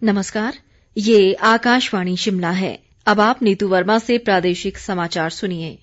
नमस्कार, ये आकाशवाणी शिमला है। अब आप नीतू वर्मा से प्रादेशिक समाचार सुनिए।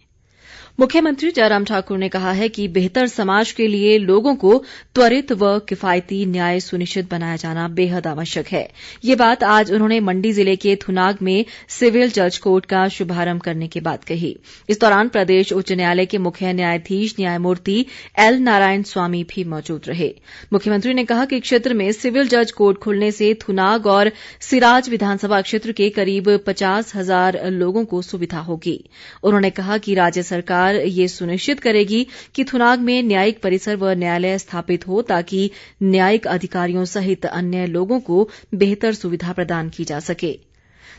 मुख्यमंत्री जयराम ठाकुर ने कहा है कि बेहतर समाज के लिए लोगों को त्वरित व किफायती न्याय सुनिश्चित बनाया जाना बेहद आवश्यक है। ये बात आज उन्होंने मंडी जिले के थुनाग में सिविल जज कोर्ट का शुभारंभ करने के बाद कही। इस दौरान प्रदेश उच्च न्यायालय के मुख्य न्यायाधीश न्यायमूर्ति एल नारायण स्वामी भी मौजूद रहे। मुख्यमंत्री ने कहा कि क्षेत्र में सिविल जज कोर्ट खुलने से थुनाग और सिराज विधानसभा क्षेत्र के करीब 50,000 लोगों को सुविधा होगी। उन्होंने कहा कि राज्य सरकार ये सुनिश्चित करेगी कि थुनाग में न्यायिक परिसर व न्यायालय स्थापित हो ताकि न्यायिक अधिकारियों सहित अन्य लोगों को बेहतर सुविधा प्रदान की जा सके।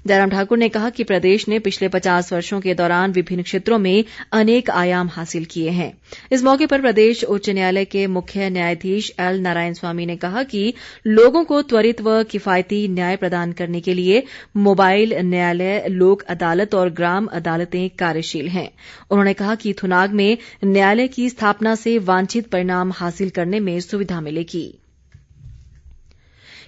जयराम ठाकुर ने कहा कि प्रदेश ने पिछले 50 वर्षों के दौरान विभिन्न क्षेत्रों में अनेक आयाम हासिल किए हैं। इस मौके पर प्रदेश उच्च न्यायालय के मुख्य न्यायाधीश एल नारायण स्वामी ने कहा कि लोगों को त्वरित व किफायती न्याय प्रदान करने के लिए मोबाइल न्यायालय, लोक अदालत और ग्राम अदालतें कार्यशील हैं। उन्होंने कहा कि थुनाग में न्यायालय की स्थापना से वांछित परिणाम हासिल करने में सुविधा मिलेगी।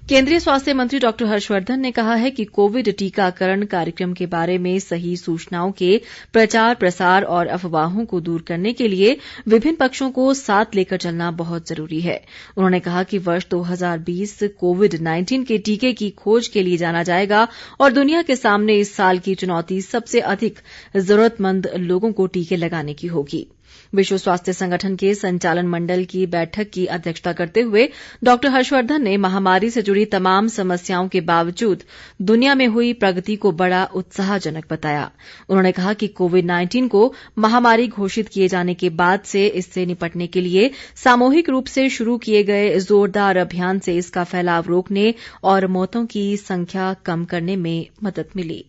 केंद्रीय स्वास्थ्य मंत्री डॉक्टर हर्षवर्धन ने कहा है कि कोविड टीकाकरण कार्यक्रम के बारे में सही सूचनाओं के प्रचार प्रसार और अफवाहों को दूर करने के लिए विभिन्न पक्षों को साथ लेकर चलना बहुत जरूरी है। उन्होंने कहा कि वर्ष 2020 कोविड-19 के टीके की खोज के लिए जाना जाएगा और दुनिया के सामने इस साल की चुनौती सबसे अधिक जरूरतमंद लोगों को टीके लगाने की होगी। विश्व स्वास्थ्य संगठन के संचालन मंडल की बैठक की अध्यक्षता करते हुए डॉक्टर हर्षवर्धन ने महामारी से जुड़ी तमाम समस्याओं के बावजूद दुनिया में हुई प्रगति को बड़ा उत्साहजनक बताया। उन्होंने कहा कि कोविड-19 को महामारी घोषित किए जाने के बाद से इससे निपटने के लिए सामूहिक रूप से शुरू किए गए जोरदार अभियान से इसका फैलाव रोकने और मौतों की संख्या कम करने में मदद मिली।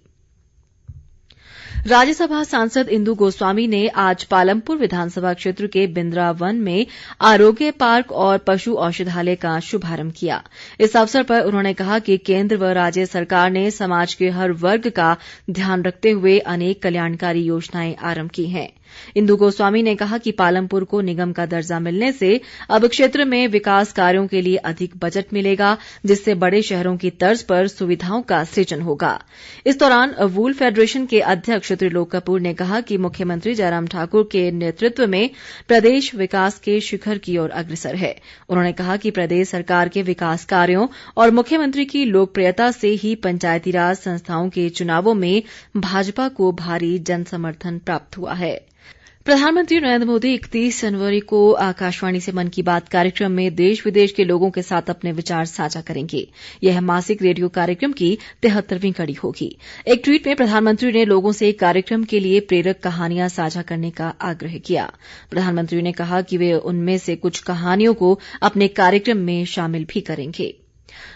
राज्यसभा सांसद इंदु गोस्वामी ने आज पालमपुर विधानसभा क्षेत्र के बिंद्रा वन में आरोग्य पार्क और पशु औषधालय का शुभारंभ किया। इस अवसर पर उन्होंने कहा कि केंद्र व राज्य सरकार ने समाज के हर वर्ग का ध्यान रखते हुए अनेक कल्याणकारी योजनाएं आरंभ की हैं। इंदु गोस्वामी ने कहा कि पालमपुर को निगम का दर्जा मिलने से अब क्षेत्र में विकास कार्यों के लिए अधिक बजट मिलेगा, जिससे बड़े शहरों की तर्ज पर सुविधाओं का सृजन होगा। इस दौरान वूल फेडरेशन के अध्यक्ष त्रिलोक कपूर ने कहा कि मुख्यमंत्री जयराम ठाकुर के नेतृत्व में प्रदेश विकास के शिखर की ओर अग्रसर है। उन्होंने कहा कि प्रदेश सरकार के विकास कार्यों और मुख्यमंत्री की लोकप्रियता से ही पंचायती राज संस्थाओं के चुनावों में भाजपा को भारी जनसमर्थन प्राप्त हुआ है। प्रधानमंत्री नरेंद्र मोदी 31 जनवरी को आकाशवाणी से मन की बात कार्यक्रम में देश विदेश के लोगों के साथ अपने विचार साझा करेंगे। यह मासिक रेडियो कार्यक्रम की 73वीं कड़ी होगी। एक ट्वीट में प्रधानमंत्री ने लोगों से कार्यक्रम के लिए प्रेरक कहानियां साझा करने का आग्रह किया। प्रधानमंत्री ने कहा कि वे उनमें से कुछ कहानियों को अपने कार्यक्रम में शामिल भी करेंगे।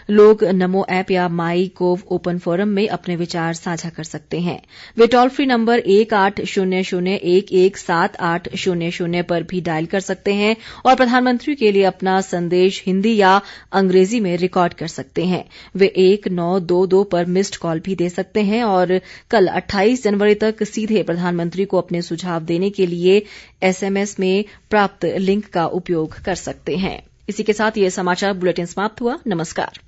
लोग नमो ऐप या माई गोव ओपन फोरम में अपने विचार साझा कर सकते हैं। वे टोल फ्री नंबर 1800117800 पर भी डायल कर सकते हैं और प्रधानमंत्री के लिए अपना संदेश हिंदी या अंग्रेजी में रिकॉर्ड कर सकते हैं। वे 1922 पर मिस्ड कॉल भी दे सकते हैं और कल 28 जनवरी तक सीधे प्रधानमंत्री को अपने सुझाव देने के लिए SMS में प्राप्त लिंक का उपयोग कर सकते हैं। इसी के साथ ये समाचार बुलेटिन समाप्त हुआ। नमस्कार।